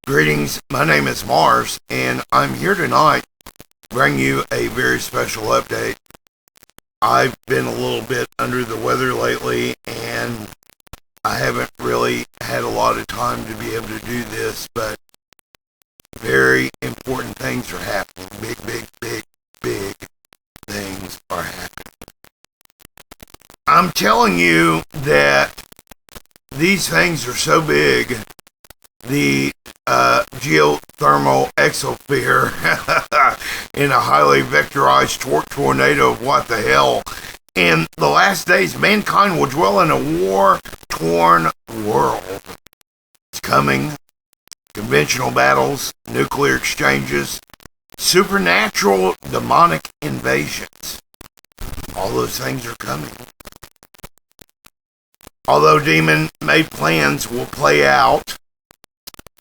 Greetings, my name is Mars, and I'm here tonight to bring you a very special update. I've been a little bit under the weather lately, and I haven't really had a lot of time to be able to do this, but very important things are happening. Big things are happening. I'm telling you that these things are so big, the geothermal exosphere in a highly vectorized tornado of what the hell. In the last days, mankind will dwell in a war-torn world. It's coming. Conventional battles, nuclear exchanges, supernatural demonic invasions. All those things are coming. Although demon-made plans will play out,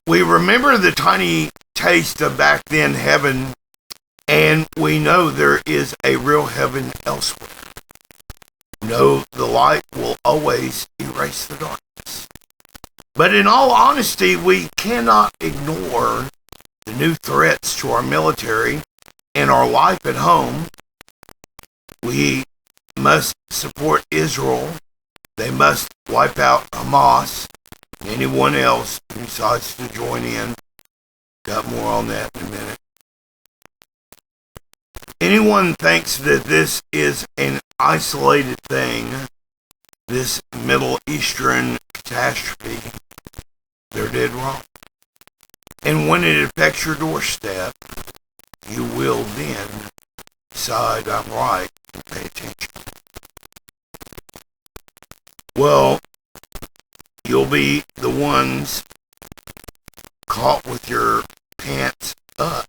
we remember the tiny taste of back then heaven, and we know there is a real heaven elsewhere. Know the light will always erase the darkness. But in all honesty, we cannot ignore the new threats to our military and our life at home. We must support Israel. They must wipe out Hamas. Anyone else who decides to join in. Got more on that in a minute. Anyone thinks that this is an isolated thing, this Middle Eastern catastrophe, they're dead wrong. And when it affects your doorstep, you will then decide I'm right and pay attention. Well, you'll be the ones caught with your pants up,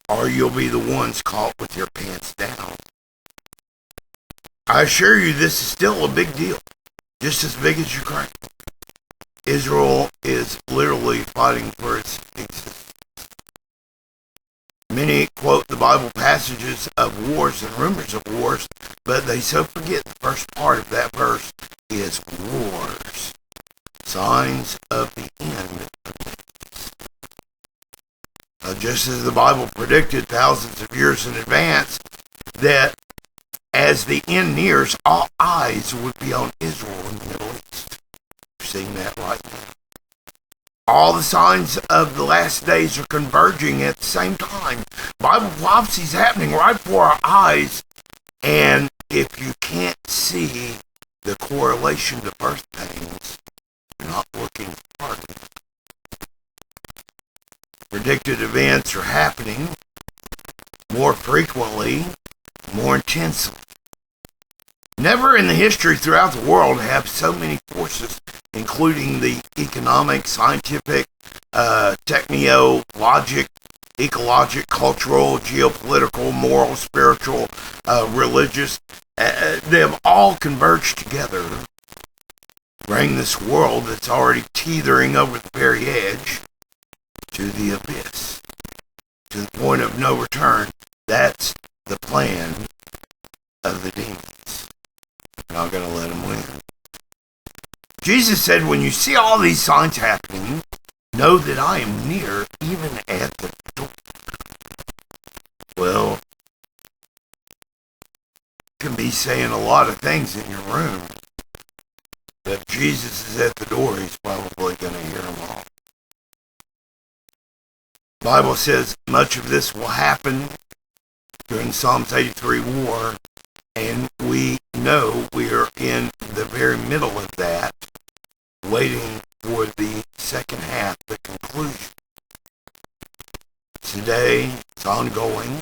or you'll be the ones caught with your pants down. I assure you this is still a big deal, just as big as Ukraine. Israel is literally fighting for its existence. Many quote the Bible passages of wars and rumors of wars, but they so forget the first part of that verse is wars, signs of the end of days. Just as the Bible predicted thousands of years in advance that as the end nears, all eyes would be on Israel in the Middle East. You're seeing that right now. All the signs of the last days are converging at the same time. Bible prophecy is happening right before our eyes, and if you can't see the correlation to birth pains, you're not looking hard enough. Predicted events are happening more frequently, more intensely. Never in the history throughout the world have so many forces, including the economic, scientific, technologic, ecologic, cultural, geopolitical, moral, spiritual, religious, they have all converged together to bring this world that's already teetering over the very edge to the abyss, to the point of no return. That's the plan of the demons. You're not going to let them win. Jesus said, when you see all these signs happening, know that I am near, even at the door. Well, you can be saying a lot of things in your room, but if Jesus is at the door, he's probably going to hear them all. The Bible says much of this will happen during Psalms 83 war, and we know we are in the very middle of that, waiting for the second half, the conclusion. Today, it's ongoing.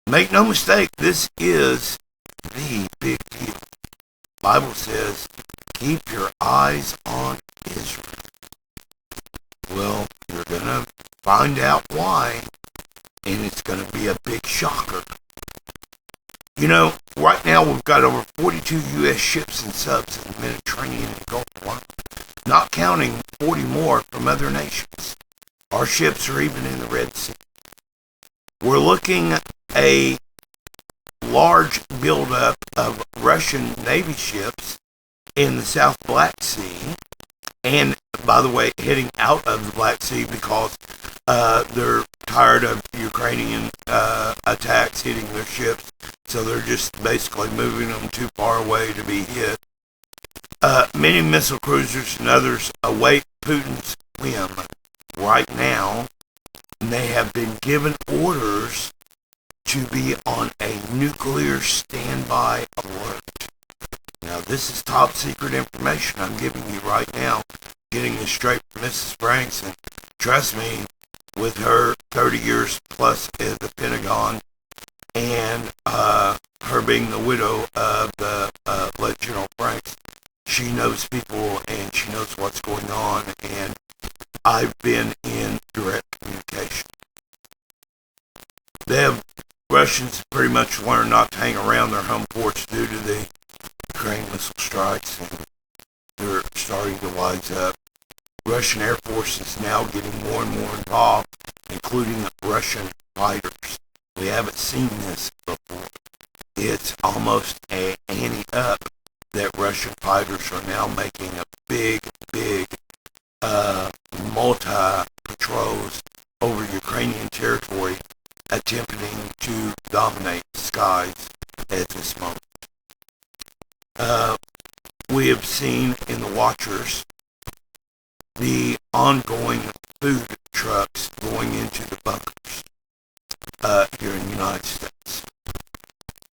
Make no mistake, this is the big deal. The Bible says, keep your eyes on Israel. Well, you're going to find out why, and it's going to be a big shocker. You know, right now we've got over 42 U.S. ships and subs in the Mediterranean and Gulf War, not counting 40 more from other nations. Our ships are even in the Red Sea. We're looking at a large buildup of Russian Navy ships in the South Black Sea, And by the way, heading out of the Black Sea because they're tired of Ukrainian attacks hitting their ships, so they're just basically moving them too far away to be hit. Many missile cruisers and others await Putin's whim right now, and they have been given orders to be on a nuclear standby alert. Now, this is top secret information I'm giving you right now, getting this straight from Mrs. Franks, and trust me, with her 30 years plus at the Pentagon, and her being the widow of the late General Franks, she knows people and she knows what's going on, and I've been in direct communication. Russians pretty much learned not to hang around their home ports due to the Ukraine missile strikes, and they're starting to wise up. Russian Air Force is now getting more and more involved, including Russian fighters. We haven't seen this before. It's almost an ante up that Russian fighters are now making a big multi-patrols over Ukrainian territory, attempting to dominate the skies at this moment. We have seen in the Watchers the ongoing food trucks going into the bunkers here in the United States.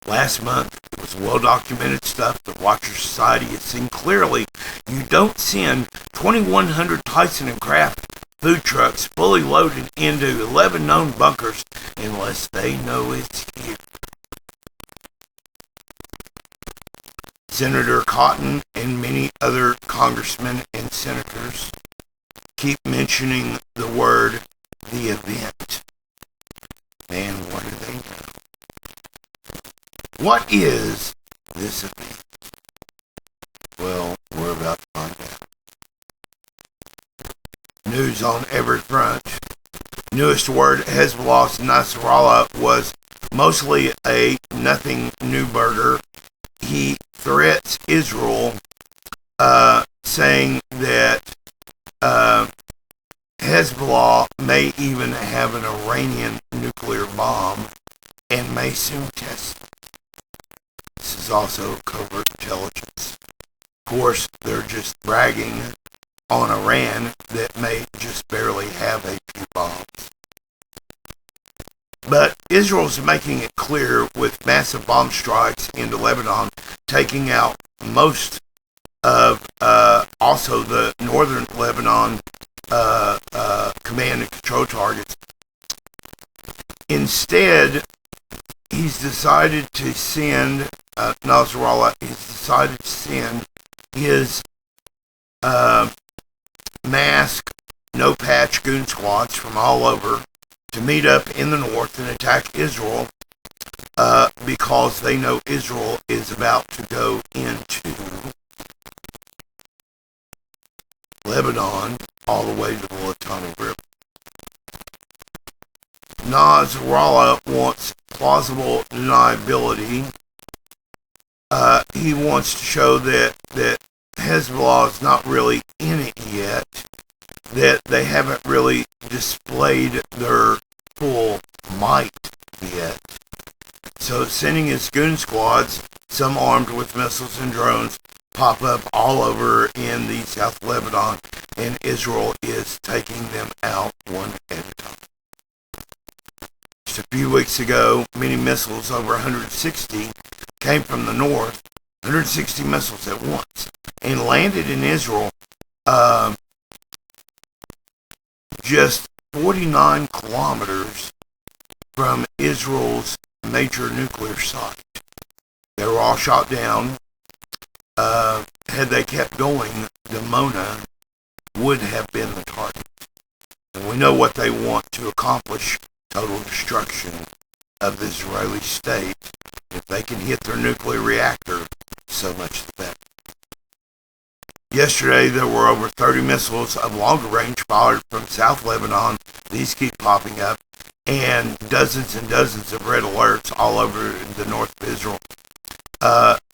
Last month, it was well-documented stuff. The Watcher Society has seen clearly. You don't send 2,100 Tyson and Kraft food trucks fully loaded into 11 known bunkers unless they know it's here. Senator Cotton and many other congressmen and senators keep mentioning the word, the event. And what do they know? What is this event? Well, we're about to find out. News on every front. Newest word, Hezbollah's Nasrallah was mostly a nothing new burger. He threats Israel, saying that Hezbollah may even have an Iranian nuclear bomb and may soon test it. This is also covert intelligence. Of course, they're just bragging on Iran that may just barely have a few bombs. But Israel's making it clear with massive bomb strikes into Lebanon, taking out most of also the northern Lebanon command and control targets. Instead, he's decided to send Nasrallah. He's decided to send his mask, no patch goon squads from all over to meet up in the north and attack Israel because they know Israel is about to go into Lebanon all the way to the Litani River. Nasrallah wants plausible deniability. He wants to show that Hezbollah is not really in it yet, that they haven't really displayed their full might yet. So sending his goon squads, some armed with missiles and drones, pop up all over in the South Lebanon, and Israel is taking them out one at a time. Just a few weeks ago, many missiles, over 160, came from the north, 160 missiles at once, and landed in Israel just 49 kilometers from Israel's major nuclear site. They were all shot down. Had they kept going, Dimona would have been the target. And we know what they want to accomplish: total destruction of the Israeli state. If they can hit their nuclear reactor, so much the better. Yesterday, there were over 30 missiles of longer range fired from South Lebanon. These keep popping up, and dozens of red alerts all over the north of Israel.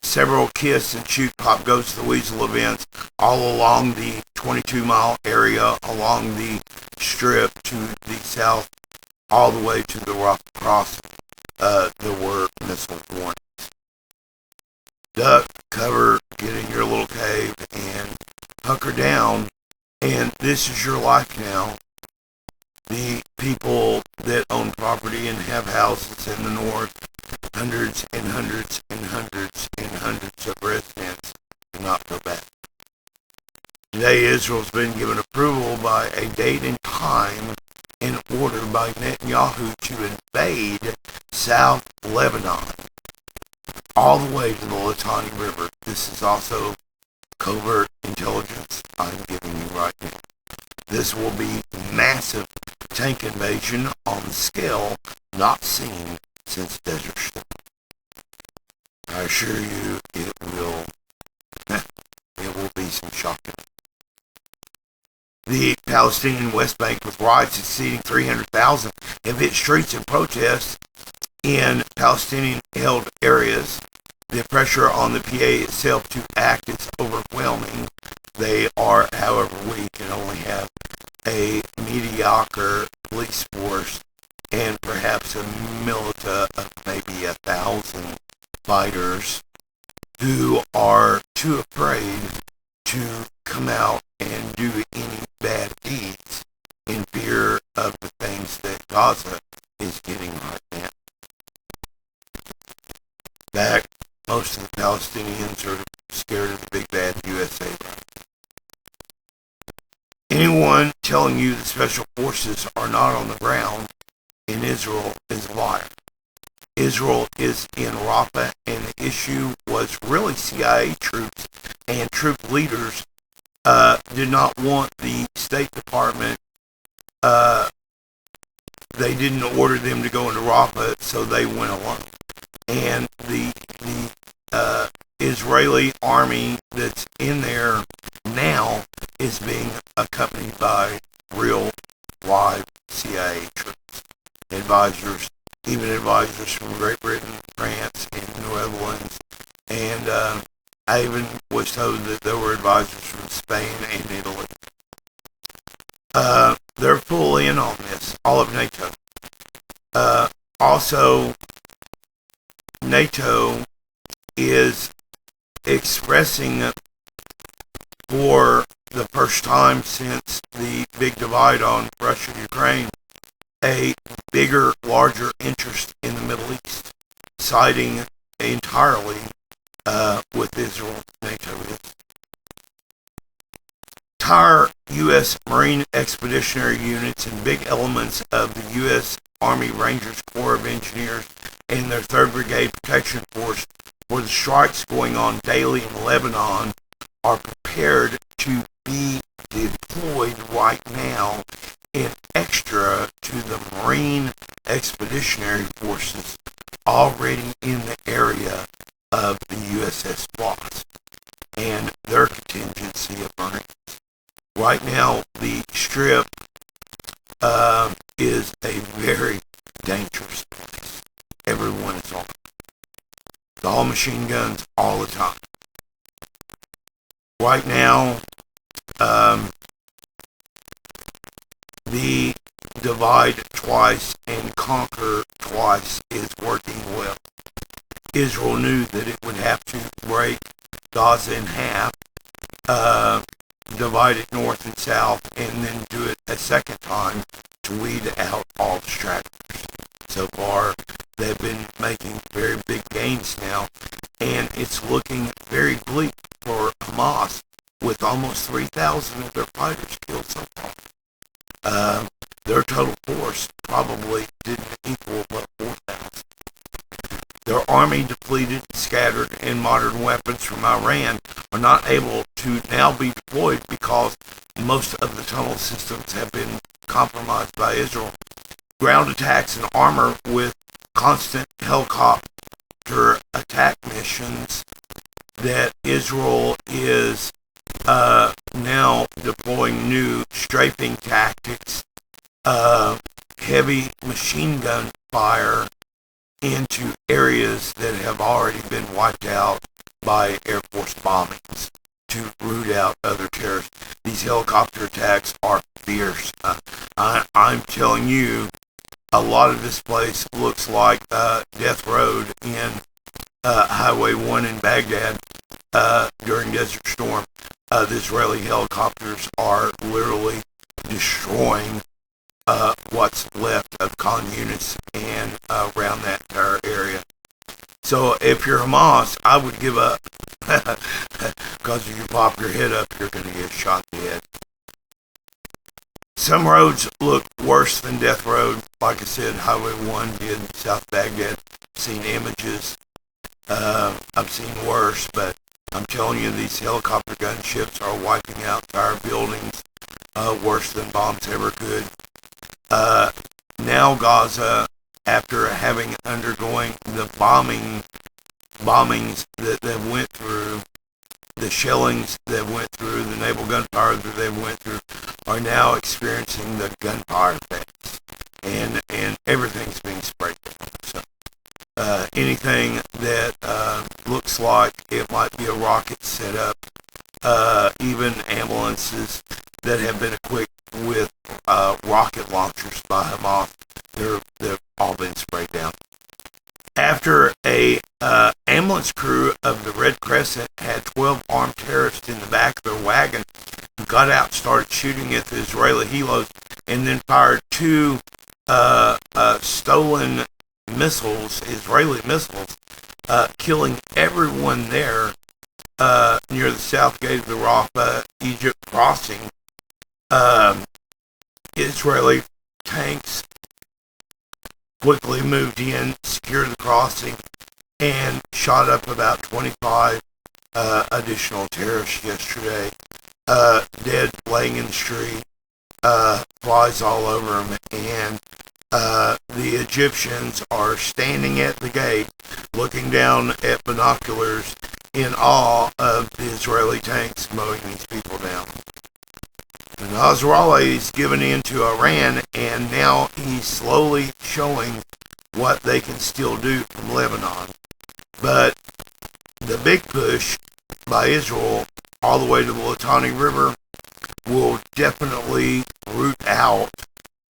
Several kiss and shoot Pop Goes the Weasel events all along the 22-mile area, along the strip to the south, all the way to the rock crossing. There were missile warnings. Duck, cover, get in your little cave, and hunker down. And this is your life now. The people that own property and have houses in the north, hundreds and hundreds and hundreds and hundreds of residents, do not go back. Today, Israel's been given approval by a date and time in order by Netanyahu to invade South Lebanon, all the way to the Litani River. This is also covert intelligence I'm giving you right now. This will be massive tank invasion on the scale not seen since Desert Storm. I assure you it will be some shocking. The Palestinian West Bank, with riots exceeding 300,000, have hit streets in protest in Palestinian-held areas. The pressure on the PA itself to act is overwhelming. They are, however, weak and only have a mediocre police force and perhaps a militia of maybe 1,000 fighters who are too afraid to come out and do any bad deeds in fear of the things that Gaza is getting right now. In fact, most of the Palestinians are scared of the big bad USA right now. Anyone telling you the special forces are not on the ground in Israel is a liar. Israel is in Rafah, and the issue was really CIA troops and troop leaders did not want the State Department. They didn't order them to go into Rafah, so they went alone. And the Israeli army that's in there now is being accompanied by real live CIA troops, advisors, even advisors from Great Britain, France, and the Netherlands. And I even was told that there were advisors from Spain and Italy. They're full in on this, all of NATO. Also, NATO is expressing for the first time since the big divide on Russia-Ukraine a bigger, larger interest in the Middle East, siding entirely with Israel. NATO is. Entire U.S. Marine Expeditionary Units and big elements of the U.S. Army Rangers Corps of Engineers and their 3rd Brigade Protection Force, for the strikes going on daily in Lebanon, are prepared to be deployed right now in extra to the Marine Expeditionary Forces already in the area of the USS Wasp and their contingency of Marines. Right now, the Strip is a very dangerous place. Everyone is on it. All machine guns all the time. Right now, the divide twice and conquer twice is working well. Israel knew that it would have to break Gaza in half, divide it north and south, and then do it a second time to weed out all the stragglers. So far, they've been making very big gains now, and it's looking very bleak for Hamas, with almost 3,000 of their fighters killed so far. Their total force probably didn't equal but 4,000. Their army, depleted, scattered, and modern weapons from Iran are not able to now be deployed because most of the tunnel systems have been compromised by Israel. Ground attacks and armor with constant helicopter attack missions that Israel is now deploying new strafing tactics, heavy machine gun fire, into areas that have already been wiped out by Air Force bombings to root out other terrorists. These helicopter attacks are fierce. I'm telling you, a lot of this place looks like Death Road in Highway 1 in Baghdad during Desert Storm. The Israeli helicopters are literally destroying what's left of Khan Yunis and around that entire area. So if you're Hamas, I would give up. Because if you pop your head up, you're going to get shot in the head. Some roads look worse than Death Road. Like I said, Highway 1 did, South Baghdad. I've seen images. I've seen worse, but I'm telling you, these helicopter gunships are wiping out entire buildings worse than bombs ever could. Now Gaza, after having undergoing the bombings that they went through, the shellings that went through, the naval gunfire that they went through, are now experiencing the gunfire effects, and everything's being sprayed down. So anything that looks like it might be a rocket set up, even ambulances that have been equipped with rocket launchers by Hamas, they've all been sprayed down. After a ambulance crew of the Red Crescent had 12 armed terrorists in the back of their wagon, who got out and started shooting at the Israeli helos, and then fired two stolen missiles, Israeli missiles, killing everyone there near the south gate of the Rafah, Egypt crossing. Israeli tanks quickly moved in, secured the crossing, and shot up about 25 additional terrorists yesterday. Dead, laying in the street, flies all over them, and the Egyptians are standing at the gate, looking down at binoculars in awe of the Israeli tanks mowing these people down. Nasrallah is given in to Iran, and now he's slowly showing what they can still do from Lebanon. But the big push by Israel all the way to the Litani River will definitely root out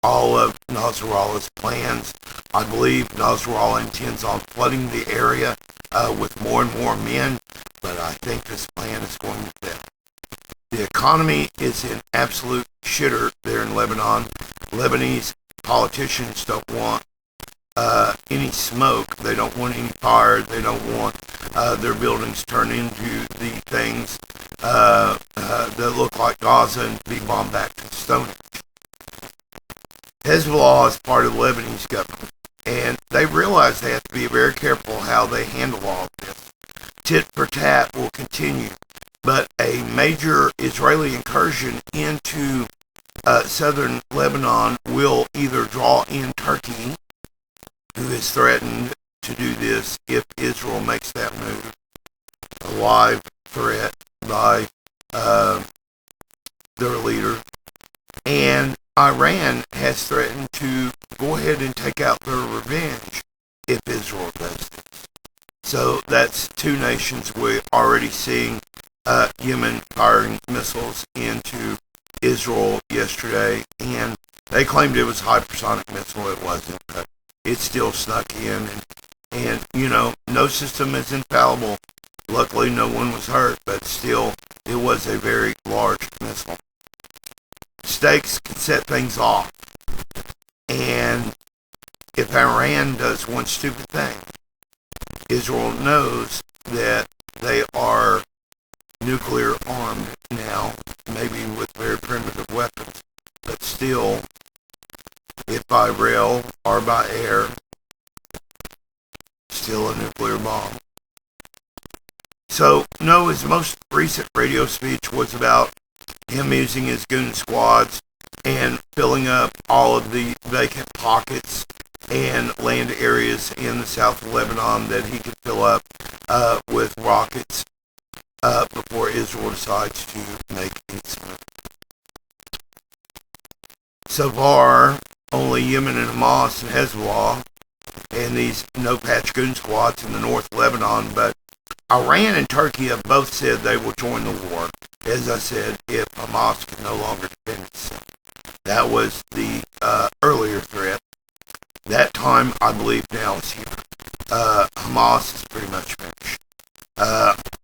all of Nasrallah's plans. I believe Nasrallah intends on flooding the area with more and more men, but I think this plan is going to fail. The economy is in absolute shitter there in Lebanon. Lebanese politicians don't want any smoke. They don't want any fire. They don't want their buildings turned into the things that look like Gaza and be bombed back to Stone Age. Hezbollah is part of the Lebanese government, and they realize they have to be very careful how they handle all of this. Tit for tat will continue, but a major Israeli incursion into southern Lebanon will either draw in Turkey, who has threatened to do this if Israel makes that move, a live threat by their leader, and Iran has threatened to go ahead and take out their revenge if Israel does this. So that's two nations we're already seeing. Yemen firing missiles into Israel yesterday, and they claimed it was a hypersonic missile. It wasn't, but it still snuck in, and you know, no system is infallible. Luckily no one was hurt, but still it was a very large missile. Stakes can set things off, and if Iran does one stupid thing, Israel knows that they are nuclear armed now, maybe with very primitive weapons, but still, if by rail or by air, still a nuclear bomb. So, no, his most recent radio speech was about him using his goon squads and filling up all of the vacant pockets and land areas in the south of Lebanon that he could fill up with rockets before Israel decides to make its move. So far, only Yemen and Hamas and Hezbollah and these no-patch goon squads in the North Lebanon, but Iran and Turkey have both said they will join the war, as I said, if Hamas can no longer defend itself. That was the earlier threat. That time, I believe, now is here. Hamas is pretty much finished.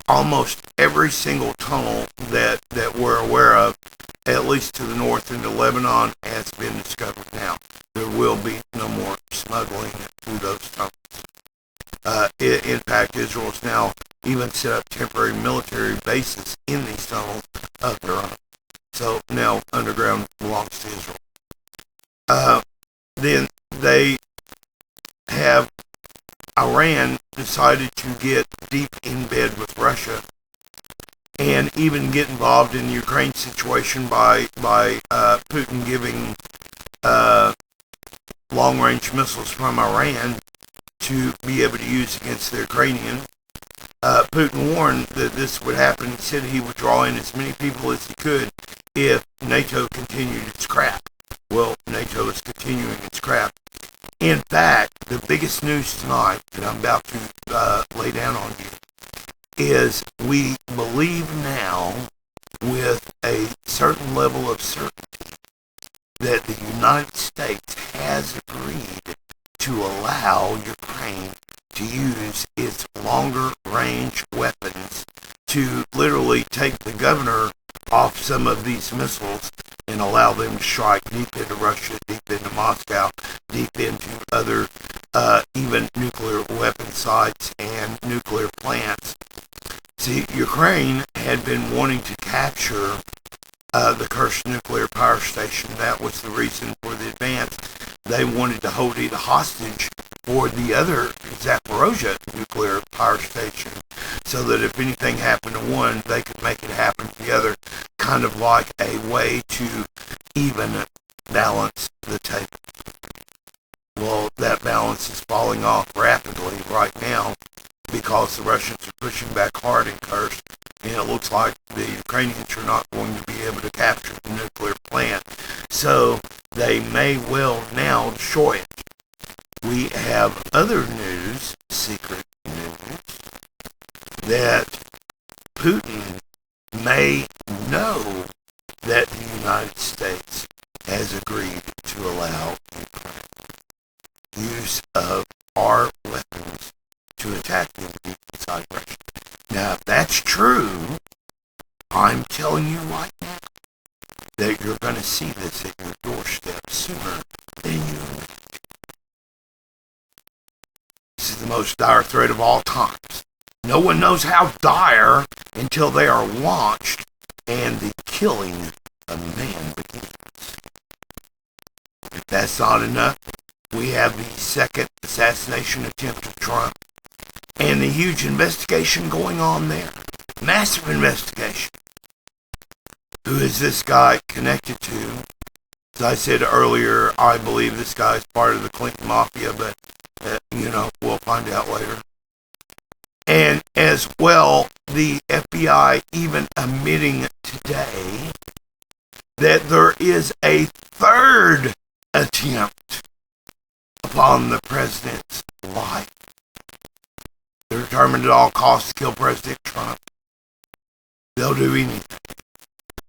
Almost every single tunnel that we're aware of, at least to the north into Lebanon, has been discovered now. There will be no more smuggling through those tunnels. In fact, Israel's now even set up temporary military bases in these tunnels of their own. So now underground belongs to Israel. Then they have Iran decided to get deep in bed with Russia and even get involved in the Ukraine situation by Putin giving long-range missiles from Iran to be able to use against the Ukrainians. Putin warned that this would happen. He said he would draw in as many people as he could if NATO continued its crap. Well, NATO is continuing its crap. In fact, the biggest news tonight that I'm about to lay down on you is we believe now with a certain level of certainty that the United States has agreed to allow Ukraine to use its longer range weapons to literally take the governor off some of these missiles and allow them to strike deep into Russia, deep into Moscow, deep into other even nuclear weapon sites and nuclear plants. See, Ukraine had been wanting to capture the Kursk nuclear power station. That was the reason for the advance. They wanted to hold it hostage for the other Zaporozhye nuclear power station, so that if anything happened to one, they could make it happen to the other, kind of like a way to even balance the table. Well, that balance is falling off rapidly right now because the Russians are pushing back hard in Kursk, and it looks like the Ukrainians are not going to be able to capture the nuclear plant. So they may well now destroy it. We have other news, secret news, that Putin may know that the United States has agreed to allow Ukraine use of our weapons to attack them deep inside Russia. Now, if that's true, I'm telling you right now that you're going to see this at your doorstep sooner than you imagine. This is the most dire threat of all times. No one knows how dire until they are launched and the killing of man begins. If that's not enough, we have the second assassination attempt of Trump and the huge investigation going on there. Massive investigation. Who is this guy connected to? As I said earlier, I believe this guy is part of the Clinton Mafia, but, we'll find out later. And as well, the FBI even admitting today that there is a third attempt upon the president's life. They're determined at all costs to kill President Trump. They'll do anything.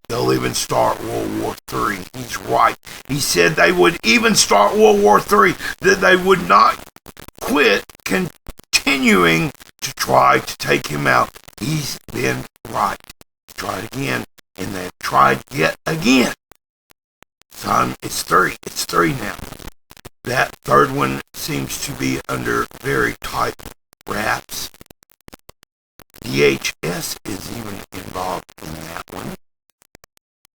They'll even start World War III. He's right. He said they would even start World War III, that they would not quit continuing to try to take him out. He's been right. Tried again, and they've tried yet again. It's three. It's three now. That third one seems to be under very tight wraps. DHS is even involved in that one,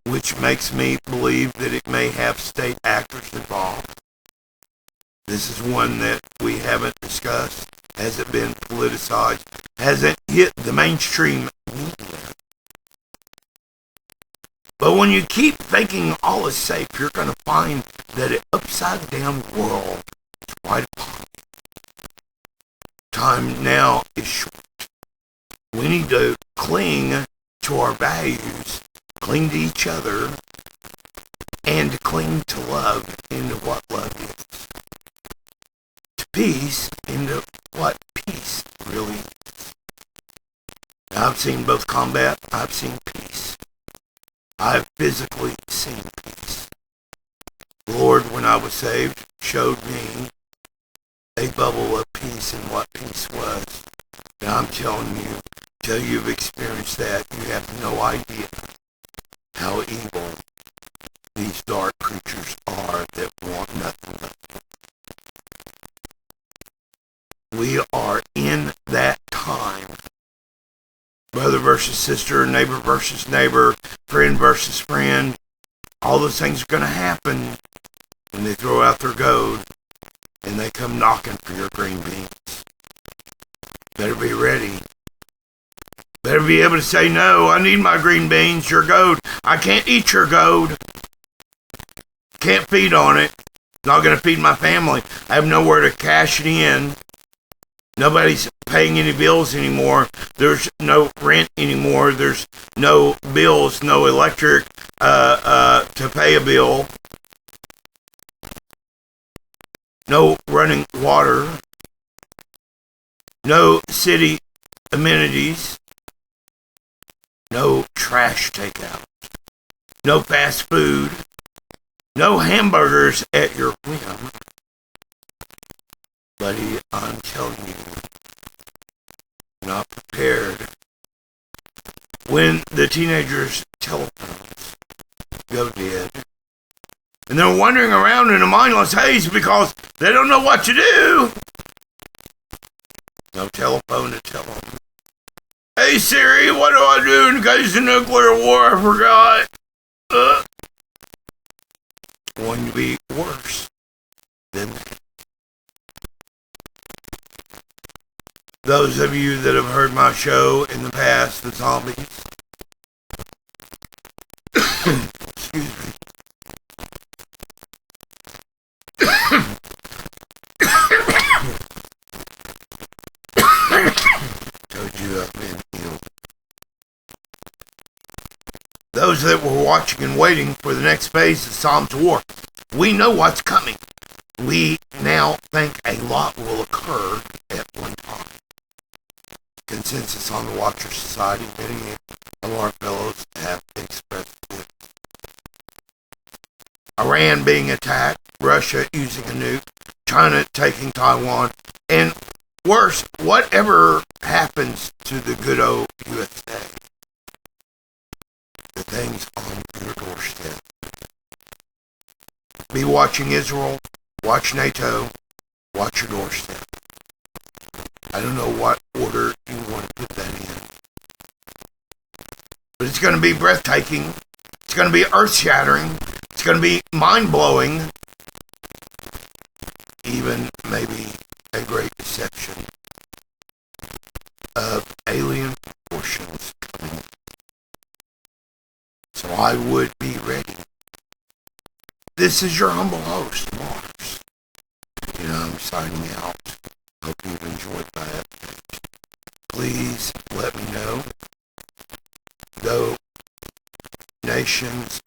which makes me believe that it may have state actors involved. This is one that we haven't discussed. Hasn't been politicized. Hasn't hit the mainstream media. But when you keep thinking all is safe, you're going to find that an upside-down world is right upon you. Time now is short. We need to cling to our values, cling to each other, and to cling to love, and to what love is. To peace into what peace really is. Now, I've seen both combat, I've seen peace. I've physically seen peace. The Lord, when I was saved, showed me a bubble of peace and what peace was. And I'm telling you, till you've experienced that, you have no idea how evil these dark creatures are that want nothing but you. We are in that time. Brother versus sister, neighbor versus neighbor, friend versus friend. All those things are going to happen when they throw out their gold and they come knocking for your green beans. Better be ready. Better be able to say, no, I need my green beans, your gold. I can't eat your gold. Can't feed on it. Not going to feed my family. I have nowhere to cash it in. Nobody's paying any bills anymore. There's no rent anymore. There's no bills, no electric to pay a bill. No running water. No city amenities. No trash takeout. No fast food. No hamburgers at your whim. Buddy, I'm telling you, not prepared. When the teenagers' telephones go dead, and they're wandering around in a mindless haze because they don't know what to do. No telephone to tell them, hey Siri, what do I do in case of nuclear war? I forgot. It's going to be worse than that. Those of you that have heard my show in the past, The Zombies, excuse me. Told you I've been ill. Those that were watching and waiting for the next phase of Psalm's war, we know what's coming. We now think a lot will occur at one time. Consensus on the Watcher Society, many of our fellows have expressed it. Iran being attacked, Russia using a nuke, China taking Taiwan, and worse, whatever happens to the good old USA, the things on your doorstep. Be watching Israel, watch NATO, watch your doorstep. I don't know what order you want to put that in. But it's going to be breathtaking. It's going to be earth-shattering. It's going to be mind-blowing. Even maybe a great deception of alien proportions coming. So I would be ready. This is your humble host, Mars. I'm signing out. Hope you've enjoyed that. Please let me know. Though nations